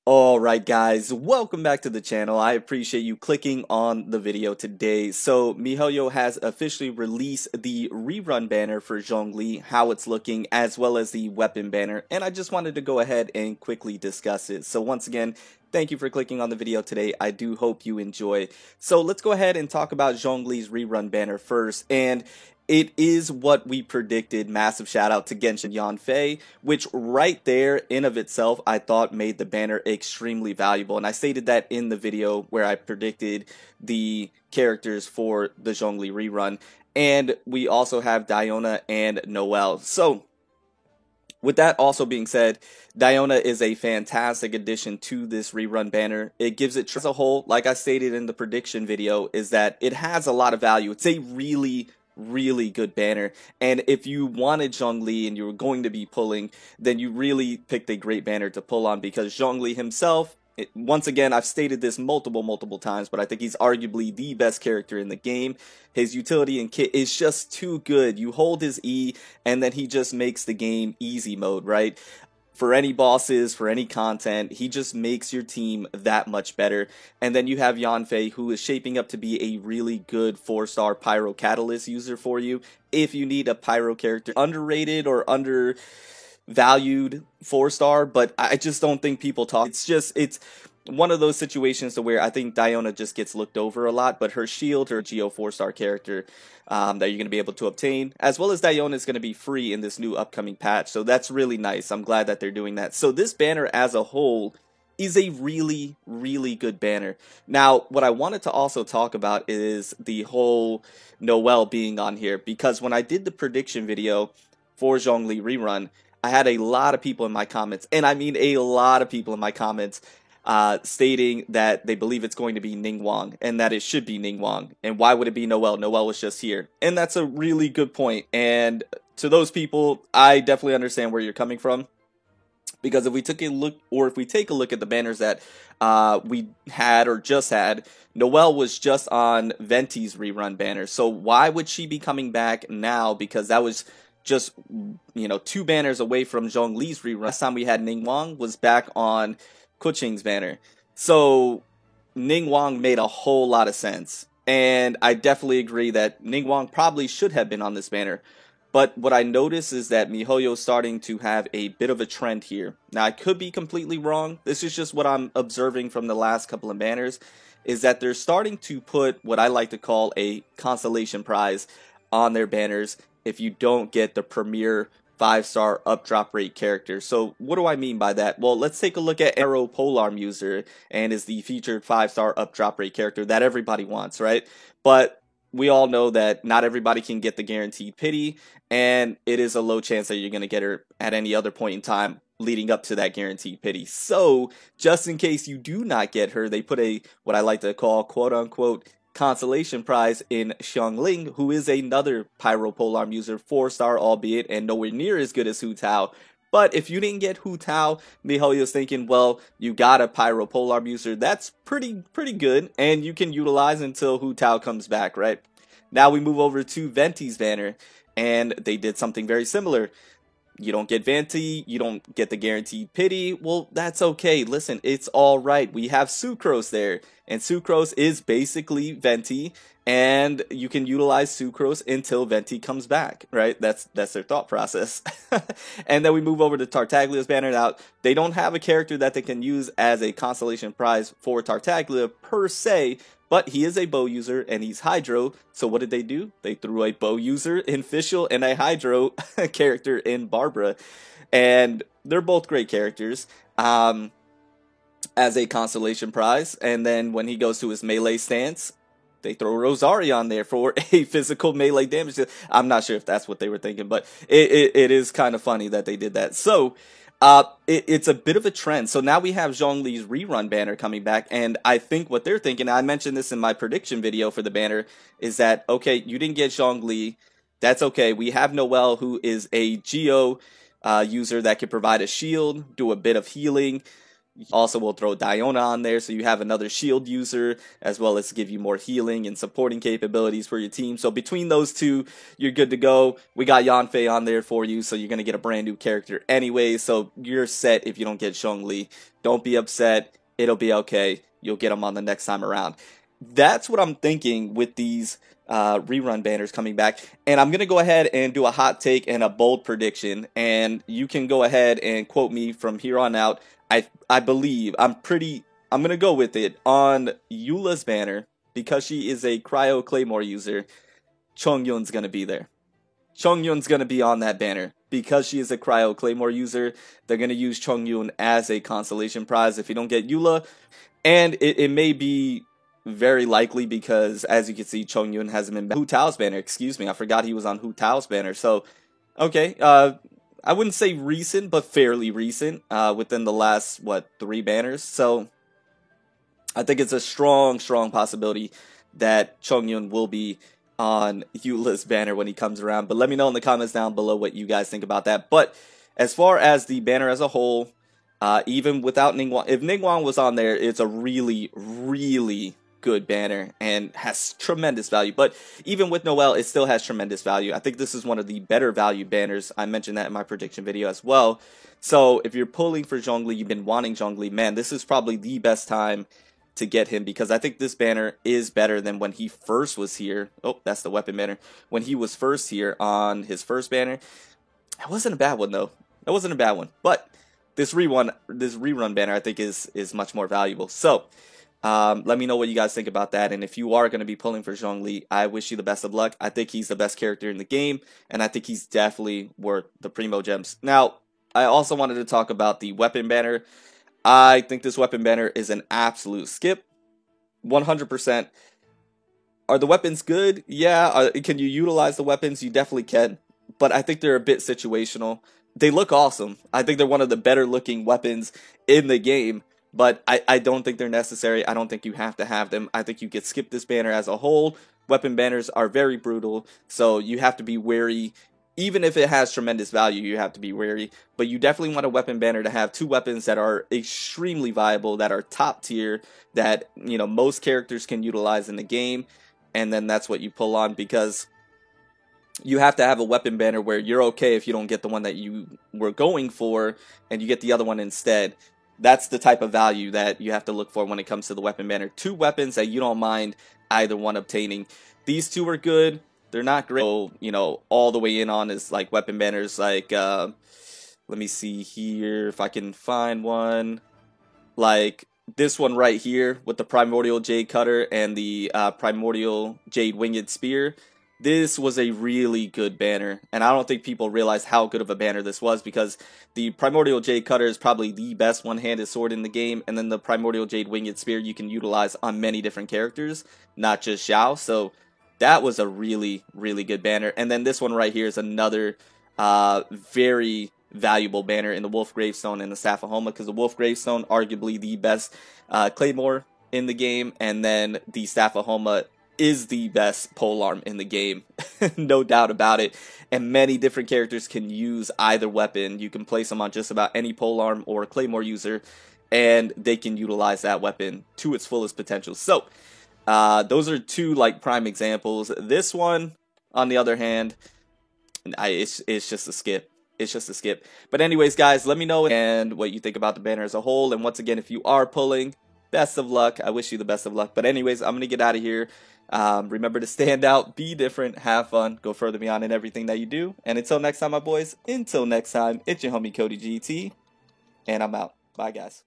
Alright guys, welcome back to the channel. I appreciate you clicking on the video today. So MiHoYo has officially released the rerun banner for Zhongli, how it's looking, as well as the weapon banner, and I just wanted to go ahead and quickly discuss it. So once again, thank you for clicking on the video today. I do hope you enjoy. So let's go ahead and talk about Zhongli's rerun banner first, and it is what we predicted. Massive shout out to Genshin Yanfei, which right there in of itself I thought made the banner extremely valuable. And I stated that in the video where I predicted the characters for the Zhongli rerun. And we also have Diona and Noelle. So with that also being said, Diona is a fantastic addition to this rerun banner. It gives it as a whole, like I stated in the prediction video, is that it has a lot of value. It's a really good banner, and if you wanted Zhongli and you were going to be pulling, then you really picked a great banner to pull on, because Zhongli himself, once again, I've stated this multiple times, but I think he's arguably the best character in the game. His utility and kit is just too good. You hold his E and then he just makes the game easy mode, right? For any bosses, for any content, he just makes your team that much better. And then you have Yanfei, who is shaping up to be a really good 4-star Pyro Catalyst user for you. If you need a Pyro character, underrated or undervalued 4-star, but I just don't think people talk. It's one of those situations to where I think Diona just gets looked over a lot, but her shield, her Geo 4-star character that you're going to be able to obtain, as well as Diona, is going to be free in this new upcoming patch, so that's really nice. I'm glad that they're doing that. So this banner as a whole is a really good banner. Now, what I wanted to also talk about is the whole Noelle being on here, because when I did the prediction video for Zhongli rerun, I had a lot of people in my comments, and I mean a lot of people in my comments, stating that they believe it's going to be Ningguang, and that it should be Ningguang. And why would it be Noelle? Noelle was just here. And that's a really good point. And to those people, I definitely understand where you're coming from. Because if we take a look at the banners that we had or just had, Noelle was just on Venti's rerun banner. So why would she be coming back now? Because that was just, 2 banners away from Zhongli's rerun. Last time we had Ningguang was back on Keqing's banner. So Ningguang made a whole lot of sense. And I definitely agree that Ningguang probably should have been on this banner. But what I notice is that MiHoYo is starting to have a bit of a trend here. Now, I could be completely wrong. This is just what I'm observing from the last couple of banners, is that they're starting to put what I like to call a consolation prize on their banners if you don't get the premier 5-star up drop rate character. So what do I mean by that? Well, let's take a look at Arrow Polearm user, and is the featured 5-star up drop rate character that everybody wants, right? But we all know that not everybody can get the guaranteed pity, and it is a low chance that you're going to get her at any other point in time leading up to that guaranteed pity. So just in case you do not get her, they put a, what I like to call, quote unquote, consolation prize in Xiangling, who is another Pyro Polearm user, 4-star albeit, and nowhere near as good as Hu Tao. But if you didn't get Hu Tao, MiHoYo's thinking, well, you got a Pyro Polearm user that's pretty good, and you can utilize until Hu Tao comes back, right? Now we move over to Venti's banner, and they did something very similar. You don't get Venti, you don't get the guaranteed pity. Well, that's okay. Listen, it's all right. We have Sucrose there, and Sucrose is basically Venti, and you can utilize Sucrose until Venti comes back, right? That's their thought process. And then we move over to Tartaglia's banner. Now, they don't have a character that they can use as a consolation prize for Tartaglia per se, but he is a bow user and he's Hydro. So what did they do? They threw a bow user in Fischl and a Hydro character in Barbara. And they're both great characters as a consolation prize. And then when he goes to his melee stance, they throw Rosaria on there for a physical melee damage. I'm not sure if that's what they were thinking, but it is kind of funny that they did that. So it's a bit of a trend. So now we have Zhongli's rerun banner coming back, and I think what they're thinking, I mentioned this in my prediction video for the banner, is that, okay, you didn't get Zhongli, that's okay. We have Noelle, who is a Geo user that can provide a shield, do a bit of healing, Also, we'll throw Diona on there so you have another shield user, as well as give you more healing and supporting capabilities for your team. So between those two, you're good to go. We got Yanfei on there for you, so you're going to get a brand new character anyway. So you're set if you don't get Zhongli. Don't be upset. It'll be okay. You'll get them on the next time around. That's what I'm thinking with these rerun banners coming back. And I'm going to go ahead and do a hot take and a bold prediction. And you can go ahead and quote me from here on out. I believe, I'm going to go with it on Eula's banner, because she is a Cryo Claymore user. Chongyun's going to be there. Chongyun's going to be on that banner. Because she is a Cryo Claymore user, they're going to use Chongyun as a consolation prize if you don't get Eula. And it may be very likely, because as you can see, Chongyun hasn't been Hu Tao's banner. Excuse me, I forgot he was on Hu Tao's banner. So, okay, I wouldn't say recent, but fairly recent, within the last, 3 banners. So, I think it's a strong possibility that Chongyun will be on Eula's banner when he comes around. But let me know in the comments down below what you guys think about that. But as far as the banner as a whole, even without Ningguang, if Ningguang was on there, it's a really good banner and has tremendous value. But even with Noelle, it still has tremendous value. I think this is one of the better value banners. I mentioned that in my prediction video as well. So if you're pulling for Zhongli, you've been wanting Zhongli, man, this is probably the best time to get him, because I think this banner is better than when he first was here. Oh, that's the weapon banner. When he was first here on his first banner, it wasn't a bad one though. That wasn't a bad one. But this rerun banner, I think is much more valuable. So let me know what you guys think about that. And if you are going to be pulling for Zhongli, I wish you the best of luck. I think he's the best character in the game, and I think he's definitely worth the Primo Gems. Now, I also wanted to talk about the weapon banner. I think this weapon banner is an absolute skip. 100%. Are the weapons good? Yeah. Can you utilize the weapons? You definitely can. But I think they're a bit situational. They look awesome. I think they're one of the better looking weapons in the game. But I don't think they're necessary. I don't think you have to have them. I think you could skip this banner as a whole. Weapon banners are very brutal, so you have to be wary. Even if it has tremendous value, you have to be wary. But you definitely want a weapon banner to have 2 weapons that are extremely viable, that are top tier, that, you know, most characters can utilize in the game. And then that's what you pull on, because you have to have a weapon banner where you're okay if you don't get the one that you were going for and you get the other one instead. That's the type of value that you have to look for when it comes to the weapon banner. 2 weapons that you don't mind either one obtaining. These 2 are good. They're not great. So, you know, all the way in on is like weapon banners like, let me see here if I can find one. Like this one right here with the Primordial Jade Cutter and the Primordial Jade Winged Spear. This was a really good banner, and I don't think people realize how good of a banner this was, because the Primordial Jade Cutter is probably the best one-handed sword in the game, and then the Primordial Jade Winged Spear you can utilize on many different characters, not just Xiao. So that was a really good banner. And then this one right here is another very valuable banner in the Wolf Gravestone and the Staff of Homa, because the Wolf Gravestone, arguably the best Claymore in the game, and then the Staff of Homa is the best polearm in the game. No doubt about it. And many different characters can use either weapon. You can place them on just about any polearm or Claymore user, and they can utilize that weapon to its fullest potential. So those are 2 like prime examples. This one, on the other hand, it's just a skip. It's just a skip. But anyways, guys, let me know and what you think about the banner as a whole. And once again, if you are pulling, best of luck. I wish you the best of luck. But anyways, I'm going to get out of here. Remember to stand out, be different, have fun, go further beyond in everything that you do. And until next time, my boys, until next time, it's your homie Cody GT, and I'm out. Bye, guys.